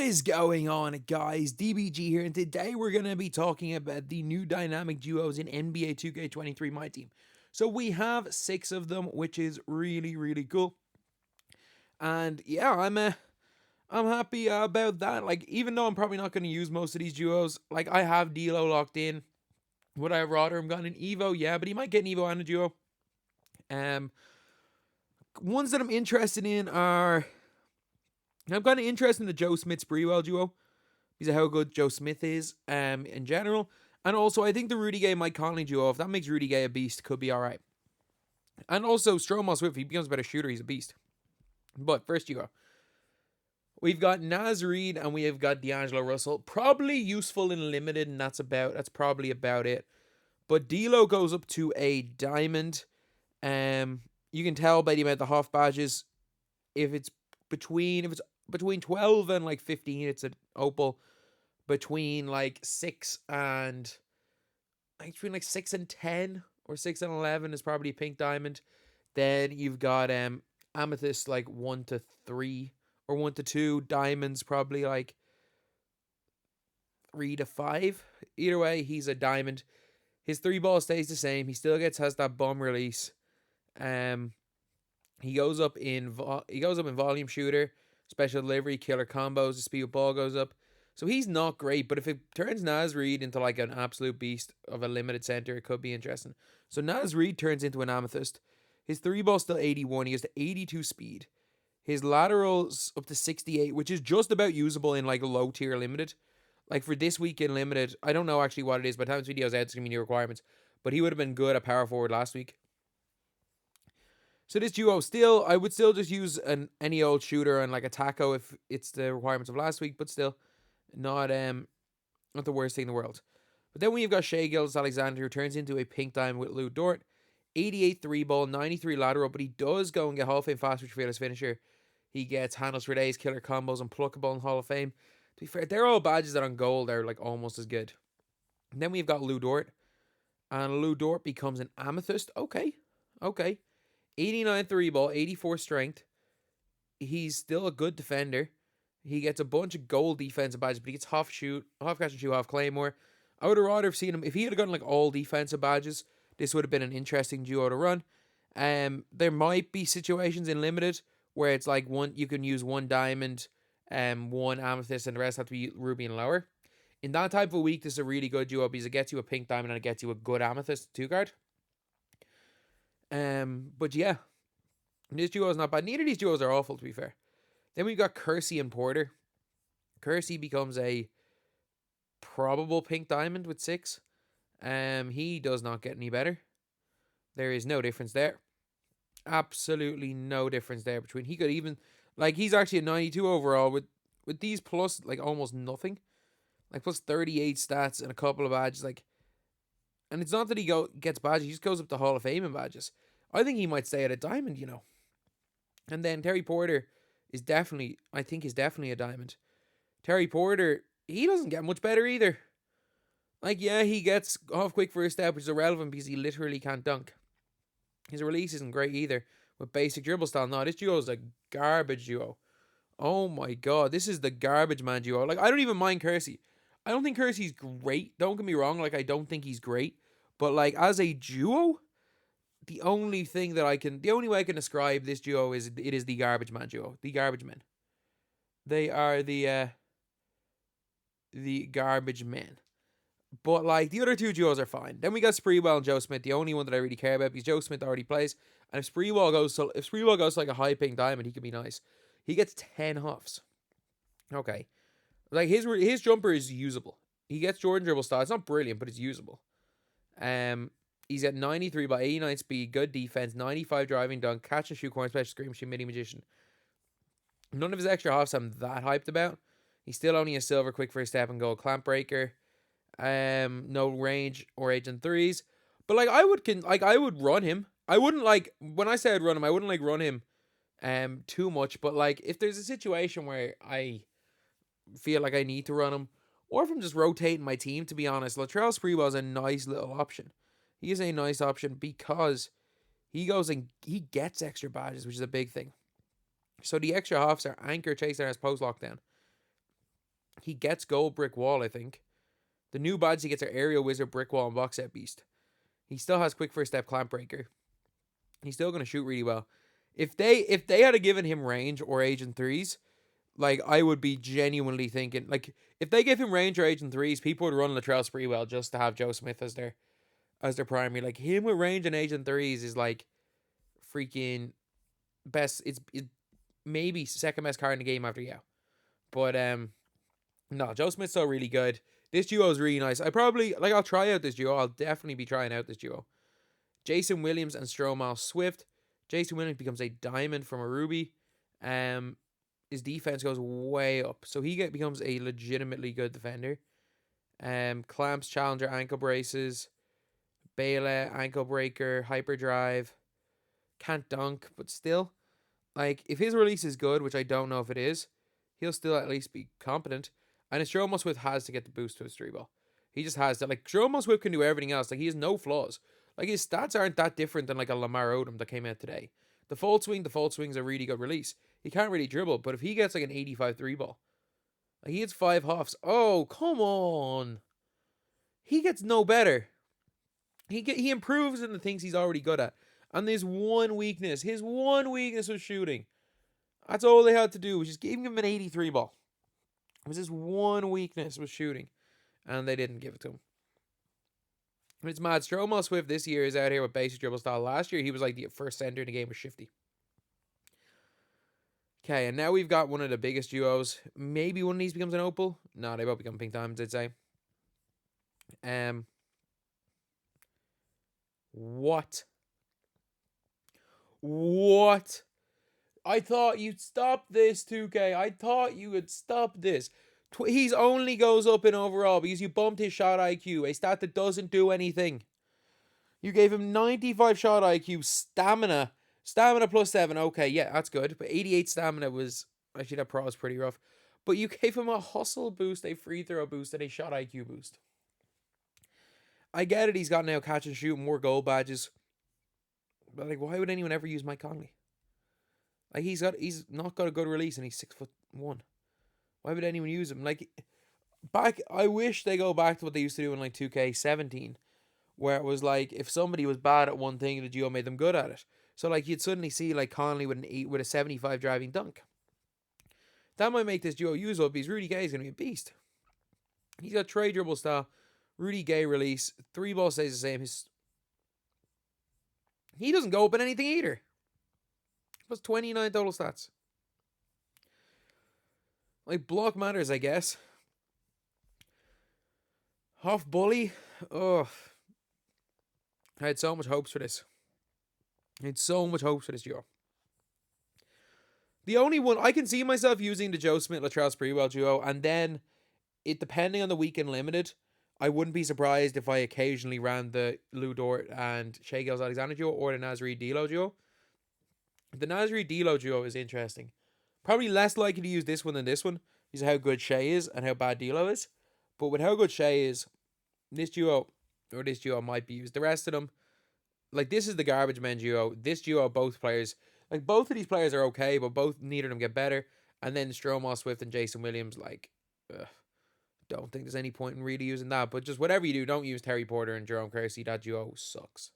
What is going on, guys? DBG here, and today we're going to be talking about the new dynamic duos in NBA 2K23 MyTEAM. So we have 6 of them, which is really cool. And yeah, I'm happy about that. Like, even though I'm probably not going to use most of these duos, like I have D'Lo locked in. Would I rather him got an Evo? Yeah, but he might get an Evo and a duo. Um, Ones that I'm interested in are I'm kind of interested in the Joe Smith Spreewell duo because of how good Joe Smith is in general. And also, I think the Rudy Gay Mike Conley duo, if that makes Rudy Gay a beast, could be alright. And also, Stromo Swift, if he becomes a better shooter, he's a beast. But first duo, we've got Naz Reid and we have got D'Angelo Russell. Probably useful in limited, and that's probably about it. But D'Lo goes up to a diamond. You can tell by the amount of Hoff badges. If it's between 12 and like 15, it's an opal. Between like 6 and between like 6 and 10 or 6 and 11 is probably pink diamond. Then you've got amethyst like 1 to 3 or 1 to 2, diamonds probably like 3 to 5. Either way, he's a diamond. His 3 ball stays the same. He still has that bomb release. He goes up in volume shooter, special delivery, killer combos. The speed of ball goes up. So he's not great, but if it turns Naz Reid into like an absolute beast of a limited center, it could be interesting. So Naz Reid turns into an amethyst. His 3 ball's still 81. He has the 82 speed. His lateral's up to 68, which is just about usable in like a low tier limited. Like for this week in limited, I don't know actually what it is. By the time this video's out, it's gonna be new requirements. But he would have been good at power forward last week. So this duo I would still just use any old shooter and like a taco if it's the requirements of last week, but still not the worst thing in the world. But then we've got Shea Gilgeous-Alexander, who turns into a pink diamond with Lou Dort. 88 3 ball, 93 lateral, but he does go and get Hall of Fame fast switch fearless finisher. He gets handles for days, killer combos, and pluckable in Hall of Fame. To be fair, they're all badges that on gold are like almost as good. And then we've got Lou Dort. And Lou Dort becomes an amethyst. Okay. 89 3 ball, 84 strength. He's still a good defender. He gets a bunch of gold defensive badges, but he gets half catch and shoot, half claymore. I would have rather seen him if he had gotten like all defensive badges. This would have been an interesting duo to run. There might be situations in limited where it's like you can use 1 diamond, one amethyst, and the rest have to be ruby and lower. In that type of a week, this is a really good duo because it gets you a pink diamond and it gets you a good amethyst 2 card. But yeah, this duo is not bad. Neither of these duos are awful, to be fair. Then we've got Kersey and Porter. Kersey becomes a probable pink diamond with 6. He does not get any better. There is no difference there. Absolutely no difference there between. He could even he's actually a 92 overall with these plus like almost nothing, like plus 38 stats and a couple of badges. And it's not that he gets badges. He just goes up to Hall of Fame in badges. I think he might stay at a diamond, And then Terry Porter is definitely a diamond. Terry Porter, he doesn't get much better either. He gets off quick first step, which is irrelevant because he literally can't dunk. His release isn't great either with basic dribble style. No, this duo is a garbage duo. Oh my god, this is the garbage man duo. I don't even mind Kersey. I don't think Kersey's great. Don't get me wrong. I don't think he's great. But as a duo, the only way I can describe this duo is it is the garbage man duo. The garbage men. They are the garbage men. But the other 2 duos are fine. Then we got Spreewell and Joe Smith, the only one that I really care about because Joe Smith already plays. And if Spreewell goes to like a high pink diamond, he could be nice. He gets 10 huffs. Okay. His jumper is usable. He gets Jordan dribble style. It's not brilliant, but it's usable. He's at 93 by 89 speed, good defense, 95 driving dunk, catch and shoot, corner special, scream, shoot, midi magician. None of his extra huffs I'm that hyped about. He's still only a silver, quick first step and gold clamp breaker. No range or agent 3s. But I would run him. I wouldn't when I say I'd run him, I wouldn't run him too much. But if there's a situation where I feel like I need to run him, or if I'm just rotating my team, to be honest, Latrell Sprewell is a nice little option. He is a nice option because he goes and he gets extra badges, which is a big thing. So the extra halves are anchor, chaser, and post lockdown. He gets gold brick wall, I think. The new badge he gets are aerial wizard, brick wall, and box set beast. He still has quick first step, clamp breaker. He's still gonna shoot really well. If they had given him range or agent threes, like I would be genuinely thinking like if they gave him range or agent threes, people would run Latrell Sprewell just to have Joe Smith as their primary. Like him with range and agent threes is like freaking best. It's maybe second best card in the game after Yao. But no, Joe Smith's so really good. This duo is really nice. I'll try out this duo. I'll definitely be trying out this duo. Jason Williams and Stromal Swift. Jason Williams becomes a diamond from a ruby. His defense goes way up, so he becomes a legitimately good defender. Clamps, challenger, ankle braces, Bela, ankle breaker, hyperdrive. Can't dunk, but still, like if his release is good, which I don't know if it is, he'll still at least be competent. And Stromal Swift has to get the boost to his 3-ball. He just has to. Like Stromal Swift can do everything else. Like he has no flaws. Like his stats aren't that different than like a Lamar Odom that came out today. The full swing's a really good release. He can't really dribble, but if he gets like an 85 3-ball, like he hits 5 hoffs. Oh, come on. He gets no better. He improves in the things he's already good at. And there's one weakness. His one weakness was shooting. That's all they had to do was just give him an 83 ball. It was his one weakness was shooting. And they didn't give it to him. It's mad. Stromal Swift this year is out here with basic dribble style. Last year, he was like the first center in the game with Shifty. Okay, and now we've got one of the biggest duos. Maybe one of these becomes an opal. No, they both become pink diamonds, I'd say. What? What? I thought you'd stop this, 2K. I thought you would stop this. He's only goes up in overall because you bumped his shot IQ, a stat that doesn't do anything. You gave him 95 shot IQ, stamina plus 7. Okay, yeah, that's good. But 88 stamina was actually that pro was pretty rough. But you gave him a hustle boost, a free throw boost, and a shot IQ boost. I get it. He's got now catch and shoot, more gold badges. But like, why would anyone ever use Mike Conley? Like he's not got a good release, and he's 6'1". Why would anyone use him? Like, I wish they go back to what they used to do in like 2K17, where it was like if somebody was bad at one thing, the duo made them good at it. So like you'd suddenly see like Conley with a 75 driving dunk. That might make this duo usable because Rudy Gay is going to be a beast. He's got trade dribble style, Rudy Gay release, 3-ball stays the same. He doesn't go up in anything either. Plus 29 total stats. Like, block matters, I guess. Hoff Bully. Oh. I had so much hopes for this. Duo. The only one, I can see myself using the Joe Smith Latrell Sprewell duo, and then, depending on the weekend limited, I wouldn't be surprised if I occasionally ran the Lou Dort and Shai Gilgeous-Alexander duo, or the Naz Reid D'Lo duo. The Naz Reid D'Lo duo is interesting. Probably less likely to use this one than this one, because of how good Shai is and how bad D'Lo is. But with how good Shai is, this duo might be used. The rest of them, like this is the garbage men duo. This duo, both players, like both of these players are okay, but neither of them get better. And then Stromal Swift and Jason Williams, like, don't think there's any point in really using that. But just whatever you do, don't use Terry Porter and Jerome Kersey. That duo sucks.